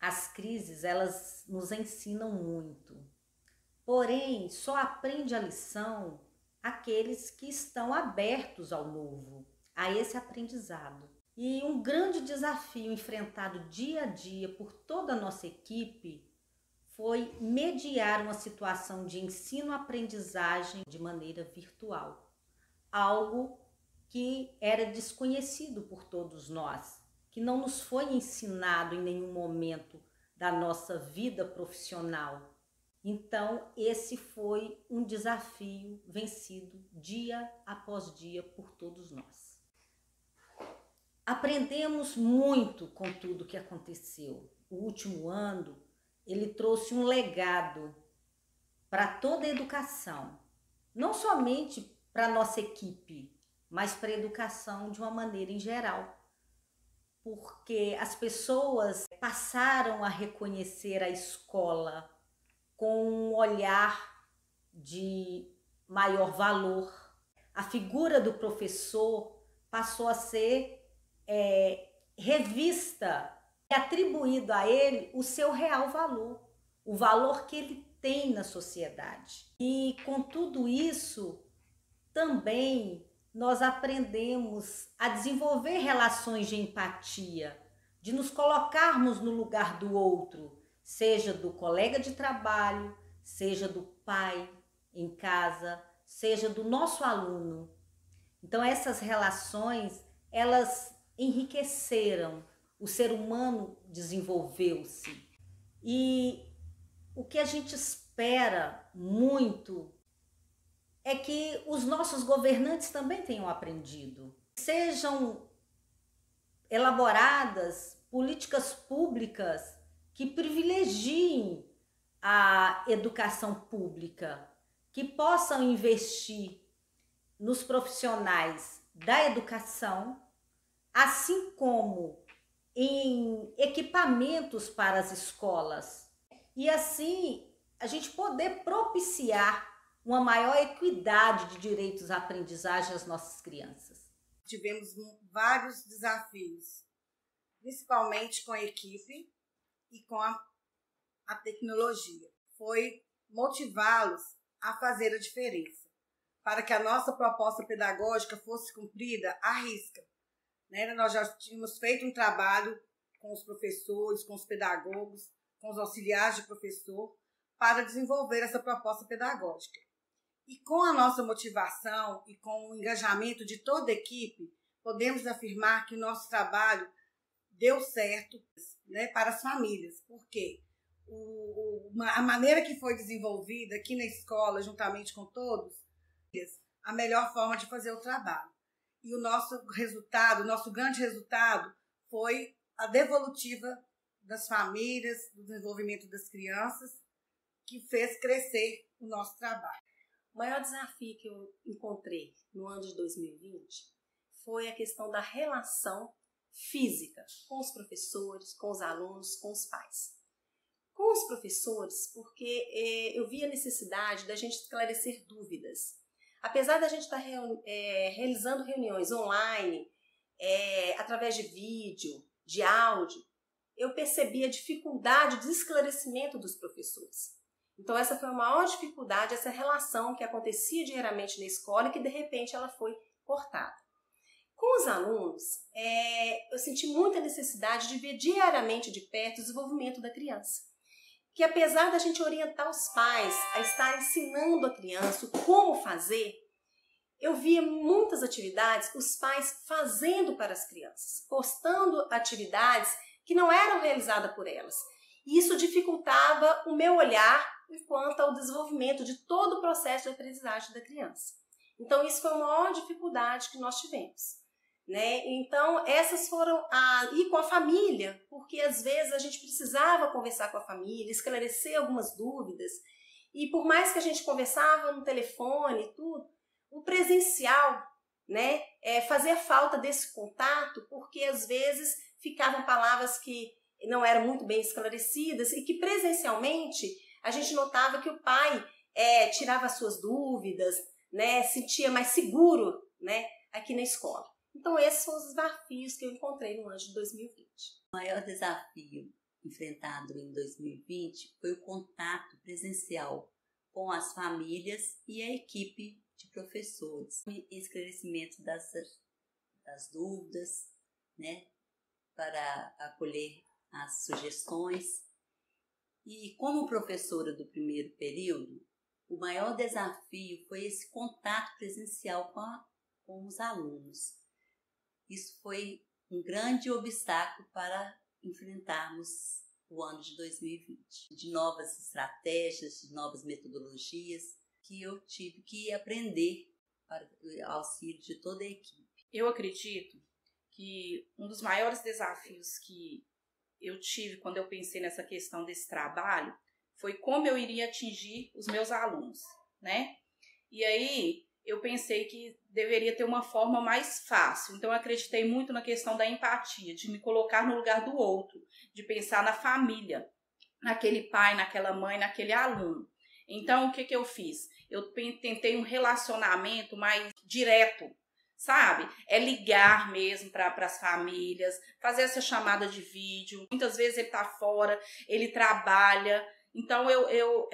As crises, elas nos ensinam muito. Porém, só aprende a lição aqueles que estão abertos ao novo, a esse aprendizado. E um grande desafio enfrentado dia a dia por toda a nossa equipe foi mediar uma situação de ensino-aprendizagem de maneira virtual. Algo que era desconhecido por todos nós, que não nos foi ensinado em nenhum momento da nossa vida profissional. Então, esse foi um desafio vencido dia após dia por todos nós. Aprendemos muito com tudo que aconteceu. O último ano, ele trouxe um legado para toda a educação, não somente para a nossa equipe, mas para a educação de uma maneira em geral. Porque as pessoas passaram a reconhecer a escola com um olhar de maior valor. A figura do professor passou a ser revista e atribuído a ele o seu real valor, o valor que ele tem na sociedade. E com tudo isso, também nós aprendemos a desenvolver relações de empatia, de nos colocarmos no lugar do outro, seja do colega de trabalho, seja do pai em casa, seja do nosso aluno. Então essas relações, elas enriqueceram, o ser humano desenvolveu-se. E o que a gente espera muito é que os nossos governantes também tenham aprendido. Sejam elaboradas políticas públicas que privilegiem a educação pública, que possam investir nos profissionais da educação, assim como em equipamentos para as escolas. E assim a gente poder propiciar uma maior equidade de direitos à aprendizagem às nossas crianças. Tivemos vários desafios, principalmente com a equipe e com a tecnologia. Foi motivá-los a fazer a diferença, para que a nossa proposta pedagógica fosse cumprida à risca. Nós já tínhamos feito um trabalho com os professores, com os pedagogos, com os auxiliares de professor, para desenvolver essa proposta pedagógica. E com a nossa motivação e com o engajamento de toda a equipe, podemos afirmar que o nosso trabalho deu certo, para as famílias. Por quê? A maneira que foi desenvolvida aqui na escola, juntamente com todos, a melhor forma de fazer o trabalho. E o nosso resultado, o nosso grande resultado, foi a devolutiva das famílias, do desenvolvimento das crianças, que fez crescer o nosso trabalho. O maior desafio que eu encontrei no ano de 2020 foi a questão da relação física com os professores, com os alunos, com os pais. Com os professores, porque eu vi a necessidade da gente esclarecer dúvidas. Apesar da gente estar realizando reuniões online, através de vídeo, de áudio, eu percebi a dificuldade de esclarecimento dos professores. Então essa foi a maior dificuldade, essa relação que acontecia diariamente na escola e que de repente ela foi cortada. Com os alunos, eu senti muita necessidade de ver diariamente de perto o desenvolvimento da criança. Que apesar da gente orientar os pais a estar ensinando a criança como fazer, eu via muitas atividades, os pais fazendo para as crianças, postando atividades que não eram realizadas por elas. E isso dificultava o meu olhar quanto ao desenvolvimento de todo o processo de aprendizagem da criança. Então isso foi a maior dificuldade que nós tivemos. Então essas foram e com a família, porque às vezes a gente precisava conversar com a família, esclarecer algumas dúvidas, e por mais que a gente conversava no telefone e tudo, o presencial, fazia falta desse contato, porque às vezes ficavam palavras que não eram muito bem esclarecidas e que presencialmente a gente notava que o pai tirava as suas dúvidas, sentia mais seguro, aqui na escola. Então esses são os desafios que eu encontrei no ano de 2020. O maior desafio enfrentado em 2020 foi o contato presencial com as famílias e a equipe de professores, esclarecimento das dúvidas, né, para acolher as sugestões. E como professora do primeiro período, o maior desafio foi esse contato presencial com os alunos. Isso foi um grande obstáculo para enfrentarmos o ano de 2020, de novas estratégias, de novas metodologias que eu tive que aprender para o auxílio de toda a equipe. Eu acredito que um dos maiores desafios que eu tive quando eu pensei nessa questão desse trabalho foi como eu iria atingir os meus alunos, né? E aí eu pensei que deveria ter uma forma mais fácil. Então eu acreditei muito na questão da empatia, de me colocar no lugar do outro, de pensar na família, naquele pai, naquela mãe, naquele aluno. Então o que eu fiz? Eu tentei um relacionamento mais direto, sabe? É ligar mesmo para as famílias, fazer essa chamada de vídeo. Muitas vezes ele está fora, ele trabalha. Então,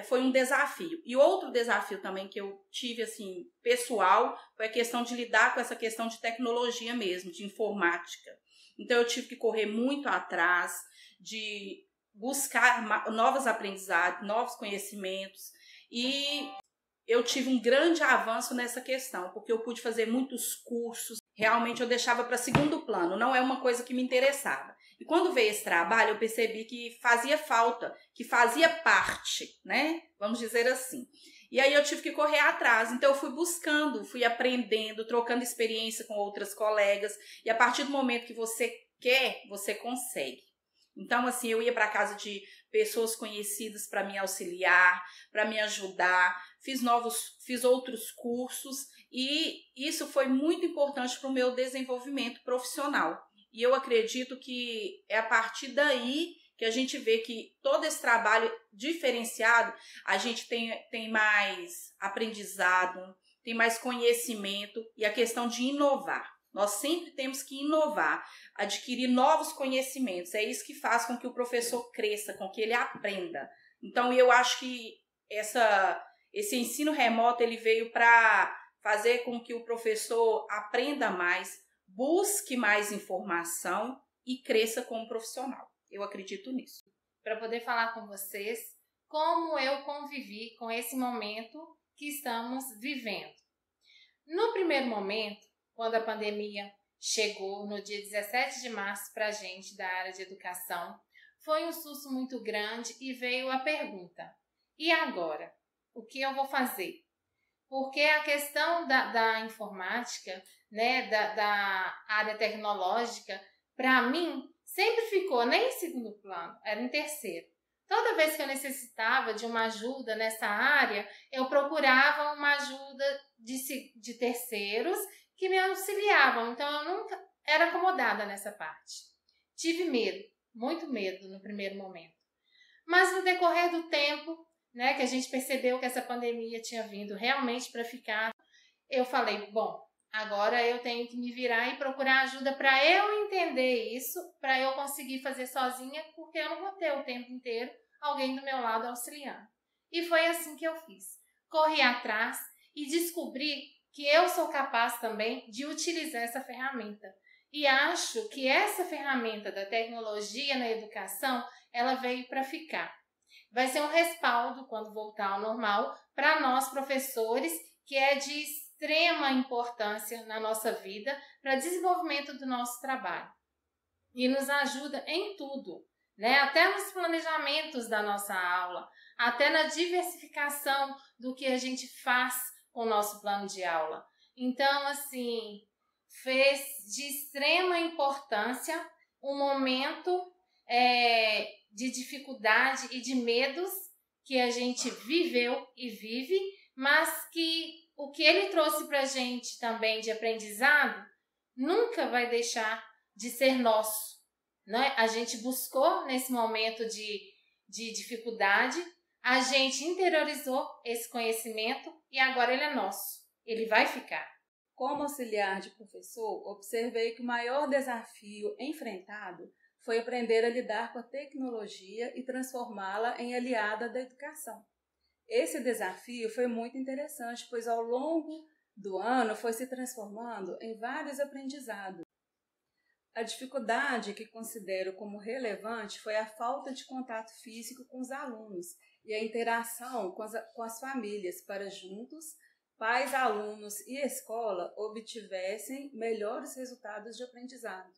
foi um desafio. E outro desafio também que eu tive, assim, pessoal, foi a questão de lidar com essa questão de tecnologia mesmo, de informática. Então, eu tive que correr muito atrás de buscar novos aprendizados, novos conhecimentos. E eu tive um grande avanço nessa questão, porque eu pude fazer muitos cursos. Realmente, eu deixava para segundo plano, não é uma coisa que me interessava. E quando veio esse trabalho, eu percebi que fazia falta, que fazia parte, né? Vamos dizer assim. E aí eu tive que correr atrás. Então eu fui buscando, fui aprendendo, trocando experiência com outras colegas. E a partir do momento que você quer, você consegue. Então, assim, eu ia para a casa de pessoas conhecidas para me auxiliar, para me ajudar. Fiz outros cursos. E isso foi muito importante para o meu desenvolvimento profissional. E eu acredito que é a partir daí que a gente vê que todo esse trabalho diferenciado, a gente tem mais aprendizado, tem mais conhecimento e a questão de inovar. Nós sempre temos que inovar, adquirir novos conhecimentos. É isso que faz com que o professor cresça, com que ele aprenda. Então, eu acho que esse ensino remoto ele veio para fazer com que o professor aprenda mais, busque mais informação e cresça como profissional. Eu acredito nisso. Para poder falar com vocês como eu convivi com esse momento que estamos vivendo. No primeiro momento, quando a pandemia chegou no dia 17 de março para a gente da área de educação, foi um susto muito grande e veio a pergunta: e agora? O que eu vou fazer? Porque a questão da informática, né, da área tecnológica, para mim, sempre ficou nem em segundo plano, era em terceiro. Toda vez que eu necessitava de uma ajuda nessa área, eu procurava uma ajuda de terceiros que me auxiliavam. Então, eu nunca era acomodada nessa parte. Tive medo, muito medo no primeiro momento. Mas no decorrer do tempo, né, que a gente percebeu que essa pandemia tinha vindo realmente para ficar, eu falei, bom, agora eu tenho que me virar e procurar ajuda para eu entender isso, para eu conseguir fazer sozinha, porque eu não vou ter o tempo inteiro alguém do meu lado auxiliando. E foi assim que eu fiz. Corri atrás e descobri que eu sou capaz também de utilizar essa ferramenta. E acho que essa ferramenta da tecnologia na educação, ela veio para ficar. Vai ser um respaldo, quando voltar ao normal, para nós professores, que é de extrema importância na nossa vida para o desenvolvimento do nosso trabalho. E nos ajuda em tudo, né? Até nos planejamentos da nossa aula, até na diversificação do que a gente faz com o nosso plano de aula. Então, assim, fez de extrema importância um momento de dificuldade e de medos que a gente viveu e vive, mas que o que ele trouxe para a gente também de aprendizado nunca vai deixar de ser nosso, né? A gente buscou nesse momento de dificuldade, a gente interiorizou esse conhecimento e agora ele é nosso, ele vai ficar. Como auxiliar de professor, observei que o maior desafio enfrentado foi aprender a lidar com a tecnologia e transformá-la em aliada da educação. Esse desafio foi muito interessante, pois ao longo do ano foi se transformando em vários aprendizados. A dificuldade que considero como relevante foi a falta de contato físico com os alunos e a interação com as famílias para juntos, pais, alunos e escola obtivessem melhores resultados de aprendizado.